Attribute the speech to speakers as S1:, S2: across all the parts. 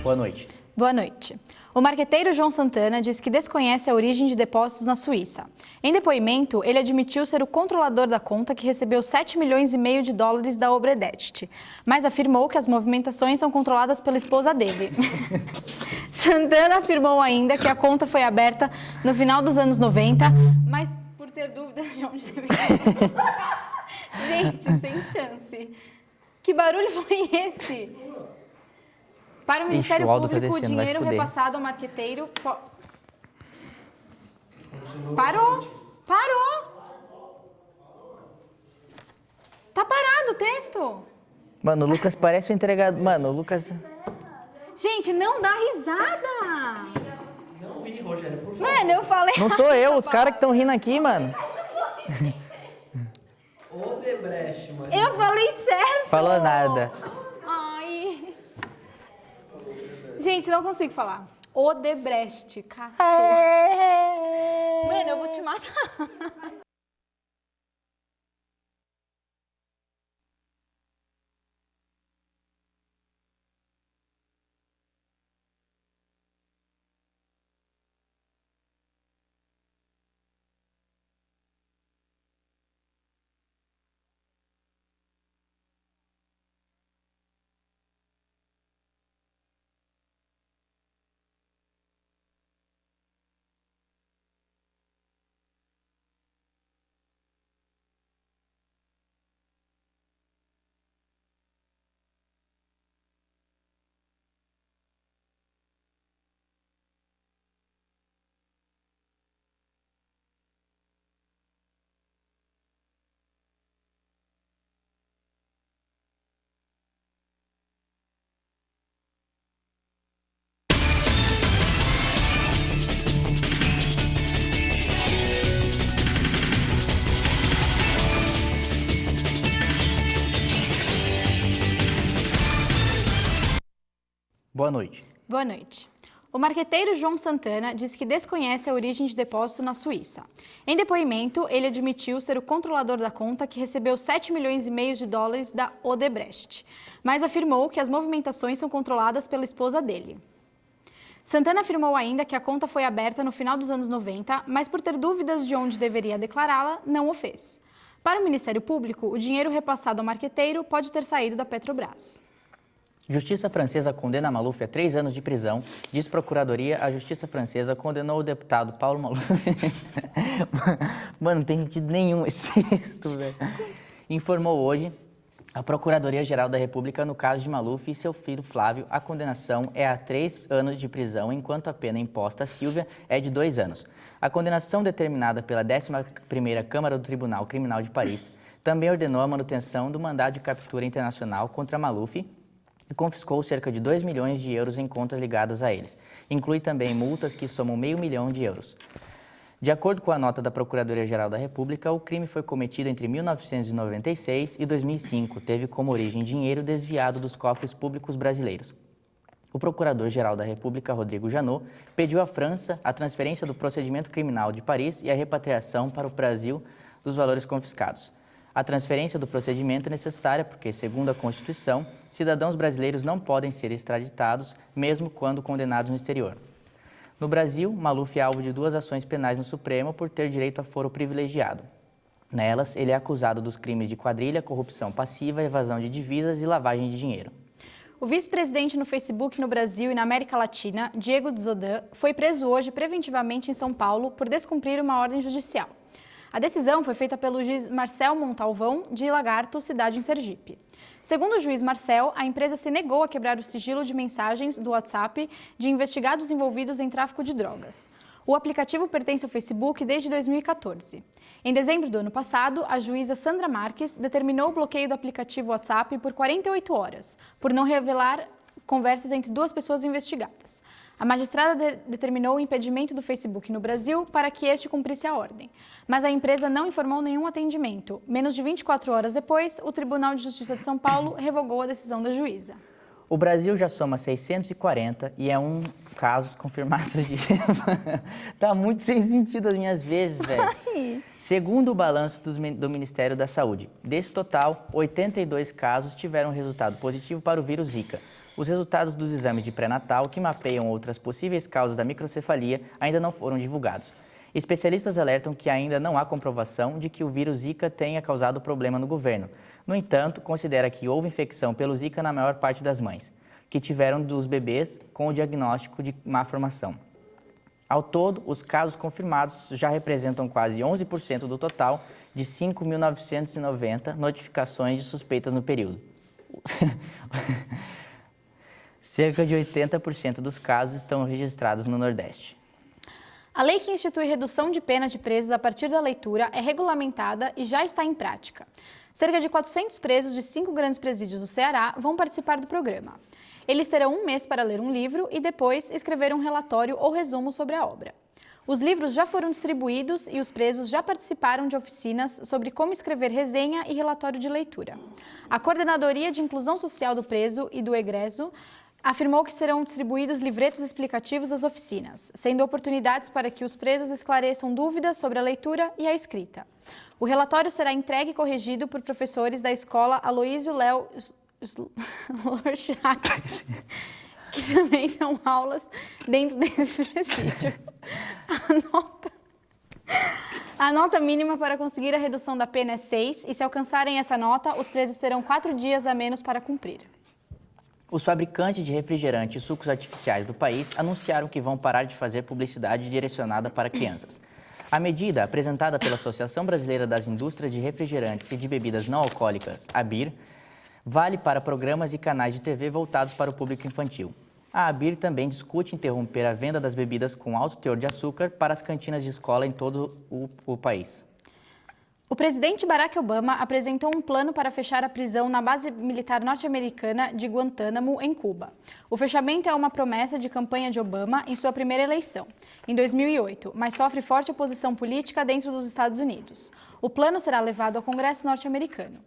S1: Boa noite.
S2: Boa noite. O marqueteiro João Santana diz que desconhece a origem de depósitos na Suíça. Em depoimento, ele admitiu ser o controlador da conta que recebeu 7 milhões e meio de dólares da Obredezt, mas afirmou que as movimentações são controladas pela esposa dele. Santana afirmou ainda que a conta foi aberta no final dos anos 90, mas por ter dúvidas de onde deveria... Gente, sem chance. Que barulho foi esse? Para o Ministério Público, o dinheiro repassado ao marqueteiro... Parou! Parou! Tá parado o texto!
S1: Mano, o Lucas parece o entregador... Mano, o Lucas...
S2: Gente, não dá risada!
S3: Não ri, Rogério, por favor.
S2: Mano, eu falei...
S1: Não sou eu, os caras que estão rindo aqui, mano.
S3: Odebrecht, mano.
S2: Eu falei certo!
S1: Falou nada.
S2: Ai... Gente, não consigo falar. Odebrecht, cacete. Mano, eu vou te matar.
S1: Boa noite.
S2: Boa noite. O marqueteiro João Santana diz que desconhece a origem de depósito na Suíça. Em depoimento, ele admitiu ser o controlador da conta que recebeu 7 milhões e meio de dólares da Odebrecht, mas afirmou que as movimentações são controladas pela esposa dele. Santana afirmou ainda que a conta foi aberta no final dos anos 90, mas por ter dúvidas de onde deveria declará-la, não o fez. Para o Ministério Público, o dinheiro repassado ao marqueteiro pode ter saído da Petrobras.
S1: Justiça francesa condena Maluf a 3 anos de prisão. Diz Procuradoria, a Justiça francesa condenou o deputado Paulo Maluf. Mano, não tem sentido nenhum esse texto, velho. Informou hoje a Procuradoria-Geral da República no caso de Maluf e seu filho Flávio. A condenação é a 3 anos de prisão, enquanto a pena imposta a Silvia é de 2 anos. A condenação determinada pela 11ª Câmara do Tribunal Criminal de Paris também ordenou a manutenção do mandado de captura internacional contra Maluf e confiscou cerca de 2 milhões de euros em contas ligadas a eles. Inclui também multas que somam €500 mil. De acordo com a nota da Procuradoria-Geral da República, o crime foi cometido entre 1996 e 2005. Teve como origem dinheiro desviado dos cofres públicos brasileiros. O Procurador-Geral da República, Rodrigo Janot, pediu à França a transferência do procedimento criminal de Paris e a repatriação para o Brasil dos valores confiscados. A transferência do procedimento é necessária porque, segundo a Constituição, cidadãos brasileiros não podem ser extraditados, mesmo quando condenados no exterior. No Brasil, Maluf é alvo de 2 ações penais no Supremo por ter direito a foro privilegiado. Nelas, ele é acusado dos crimes de quadrilha, corrupção passiva, evasão de divisas e lavagem de dinheiro.
S2: O vice-presidente no Facebook no Brasil e na América Latina, Diego Dzodan, foi preso hoje preventivamente em São Paulo por descumprir uma ordem judicial. A decisão foi feita pelo juiz Marcel Montalvão, de Lagarto, cidade em Sergipe. Segundo o juiz Marcel, a empresa se negou a quebrar o sigilo de mensagens do WhatsApp de investigados envolvidos em tráfico de drogas. O aplicativo pertence ao Facebook desde 2014. Em dezembro do ano passado, a juíza Sandra Marques determinou o bloqueio do aplicativo WhatsApp por 48 horas, por não revelar conversas entre 2 pessoas investigadas. A magistrada determinou o impedimento do Facebook no Brasil para que este cumprisse a ordem. Mas a empresa não informou nenhum atendimento. Menos de 24 horas depois, o Tribunal de Justiça de São Paulo revogou a decisão da juíza.
S1: O Brasil já soma 640 e é um casos confirmados de... Tá muito sem sentido as minhas vezes, velho. Segundo o balanço do Ministério da Saúde, desse total, 82 casos tiveram resultado positivo para o vírus Zika. Os resultados dos exames de pré-natal, que mapeiam outras possíveis causas da microcefalia, ainda não foram divulgados. Especialistas alertam que ainda não há comprovação de que o vírus Zika tenha causado problema no governo. No entanto, considera que houve infecção pelo Zika na maior parte das mães, que tiveram dos bebês com o diagnóstico de má formação. Ao todo, os casos confirmados já representam quase 11% do total de 5.990 notificações de suspeitas no período. Cerca de 80% dos casos estão registrados no Nordeste.
S2: A lei que institui redução de pena de presos a partir da leitura é regulamentada e já está em prática. Cerca de 400 presos de 5 grandes presídios do Ceará vão participar do programa. Eles terão um mês para ler um livro e depois escrever um relatório ou resumo sobre a obra. Os livros já foram distribuídos e os presos já participaram de oficinas sobre como escrever resenha e relatório de leitura. A Coordenadoria de Inclusão Social do Preso e do Egresso afirmou que serão distribuídos livretos explicativos às oficinas, sendo oportunidades para que os presos esclareçam dúvidas sobre a leitura e a escrita. O relatório será entregue e corrigido por professores da escola Aloísio Léo Lorchac, que também dão aulas dentro desses presídios. A nota mínima para conseguir a redução da pena é 6, e se alcançarem essa nota, os presos terão 4 dias a menos para cumprir.
S1: Os fabricantes de refrigerante e sucos artificiais do país anunciaram que vão parar de fazer publicidade direcionada para crianças. A medida, apresentada pela Associação Brasileira das Indústrias de Refrigerantes e de Bebidas Não Alcoólicas, ABIR, vale para programas e canais de TV voltados para o público infantil. A ABIR também discute interromper a venda das bebidas com alto teor de açúcar para as cantinas de escola em todo o país.
S2: O presidente Barack Obama apresentou um plano para fechar a prisão na base militar norte-americana de Guantánamo, em Cuba. O fechamento é uma promessa de campanha de Obama em sua primeira eleição, em 2008, mas sofre forte oposição política dentro dos Estados Unidos. O plano será levado ao Congresso norte-americano.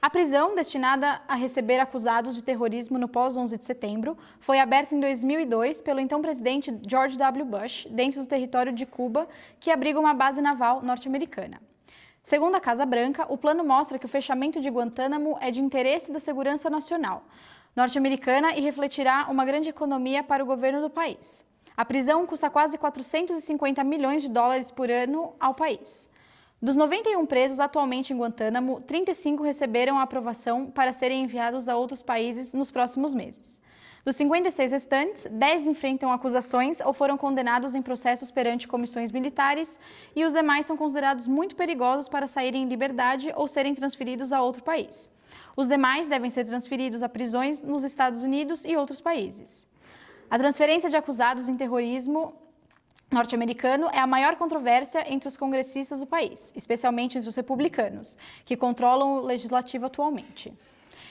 S2: A prisão, destinada a receber acusados de terrorismo no pós-11 de setembro, foi aberta em 2002 pelo então presidente George W. Bush, dentro do território de Cuba, que abriga uma base naval norte-americana. Segundo a Casa Branca, o plano mostra que o fechamento de Guantánamo é de interesse da segurança nacional norte-americana e refletirá uma grande economia para o governo do país. A prisão custa quase 450 milhões de dólares por ano ao país. Dos 91 presos atualmente em Guantánamo, 35 receberam a aprovação para serem enviados a outros países nos próximos meses. Dos 56 restantes, 10 enfrentam acusações ou foram condenados em processos perante comissões militares e os demais são considerados muito perigosos para saírem em liberdade ou serem transferidos a outro país. Os demais devem ser transferidos a prisões nos Estados Unidos e outros países. A transferência de acusados em terrorismo norte-americano é a maior controvérsia entre os congressistas do país, especialmente entre os republicanos, que controlam o legislativo atualmente.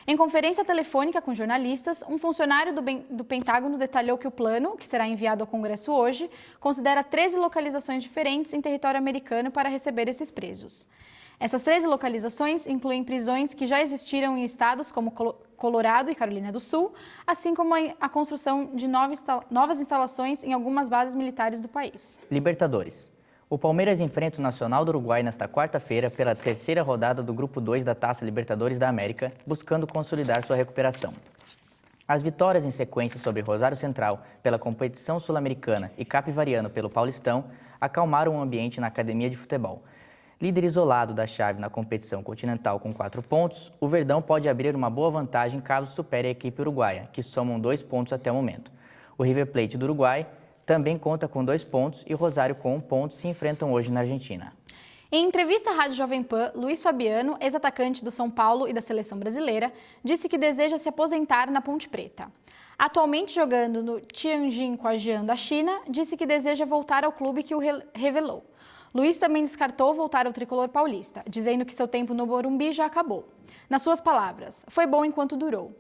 S2: Em conferência telefônica com jornalistas, um funcionário do Pentágono detalhou que o plano, que será enviado ao Congresso hoje, considera 13 localizações diferentes em território americano para receber esses presos. Essas 13 localizações incluem prisões que já existiram em estados como Colorado e Carolina do Sul, assim como a construção de novas instalações em algumas bases militares do país.
S1: Libertadores. O Palmeiras enfrenta o Nacional do Uruguai nesta quarta-feira pela terceira rodada do Grupo 2 da Taça Libertadores da América, buscando consolidar sua recuperação. As vitórias em sequência sobre Rosário Central pela competição sul-americana e Capivariano pelo Paulistão acalmaram o ambiente na academia de futebol. Líder isolado da chave na competição continental com 4 pontos, o Verdão pode abrir uma boa vantagem caso supere a equipe uruguaia, que somam 2 pontos até o momento. O River Plate do Uruguai também conta com 2 pontos e o Rosário com 1 ponto se enfrentam hoje na Argentina.
S2: Em entrevista à Rádio Jovem Pan, Luiz Fabiano, ex-atacante do São Paulo e da seleção brasileira, disse que deseja se aposentar na Ponte Preta. Atualmente jogando no Tianjin Quajian da China, disse que deseja voltar ao clube que o revelou. Luiz também descartou voltar ao tricolor paulista, dizendo que seu tempo no Morumbi já acabou. Nas suas palavras, foi bom enquanto durou.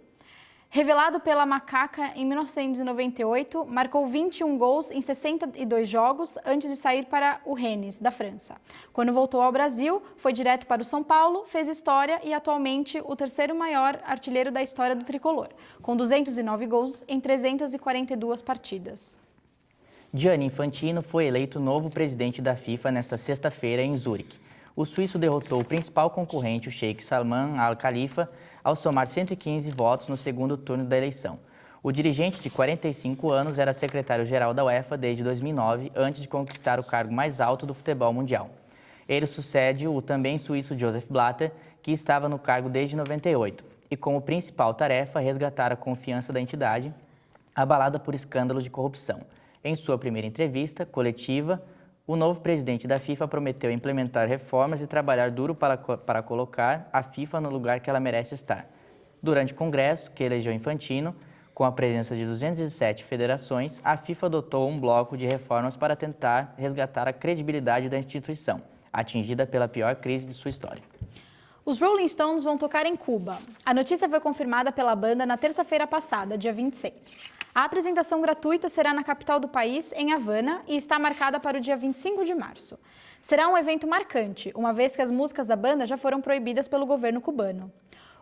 S2: Revelado pela Macaca em 1998, marcou 21 gols em 62 jogos antes de sair para o Rennes, da França. Quando voltou ao Brasil, foi direto para o São Paulo, fez história e atualmente o terceiro maior artilheiro da história do tricolor, com 209 gols em 342 partidas.
S1: Gianni Infantino foi eleito novo presidente da FIFA nesta sexta-feira em Zurique. O suíço derrotou o principal concorrente, o Sheikh Salman Al Khalifa, ao somar 115 votos no segundo turno da eleição. O dirigente de 45 anos era secretário-geral da UEFA desde 2009, antes de conquistar o cargo mais alto do futebol mundial. Ele sucede o também suíço Joseph Blatter, que estava no cargo desde 98, e como principal tarefa resgatar a confiança da entidade, abalada por escândalos de corrupção. Em sua primeira entrevista coletiva, o novo presidente da FIFA prometeu implementar reformas e trabalhar duro para colocar a FIFA no lugar que ela merece estar. Durante o congresso, que elegeu Infantino, com a presença de 207 federações, a FIFA adotou um bloco de reformas para tentar resgatar a credibilidade da instituição, atingida pela pior crise de sua história.
S2: Os Rolling Stones vão tocar em Cuba. A notícia foi confirmada pela banda na terça-feira passada, dia 26. A apresentação gratuita será na capital do país, em Havana, e está marcada para o dia 25 de março. Será um evento marcante, uma vez que as músicas da banda já foram proibidas pelo governo cubano.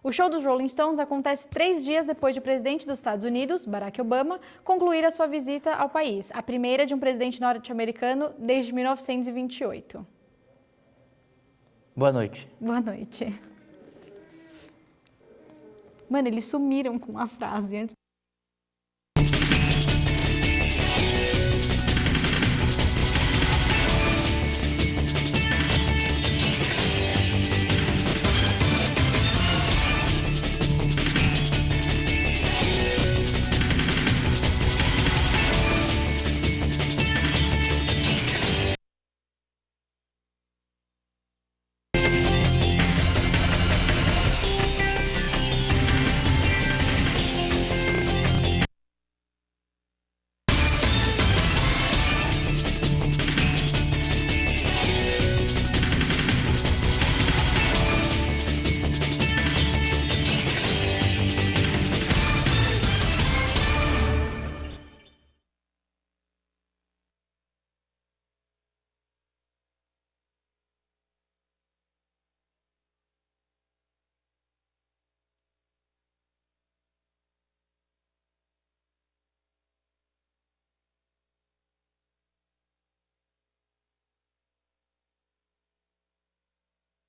S2: O show dos Rolling Stones acontece 3 dias depois de o presidente dos Estados Unidos, Barack Obama, concluir a sua visita ao país, a primeira de um presidente norte-americano desde 1928.
S1: Boa noite.
S2: Boa noite. Mano, eles sumiram com a frase antes.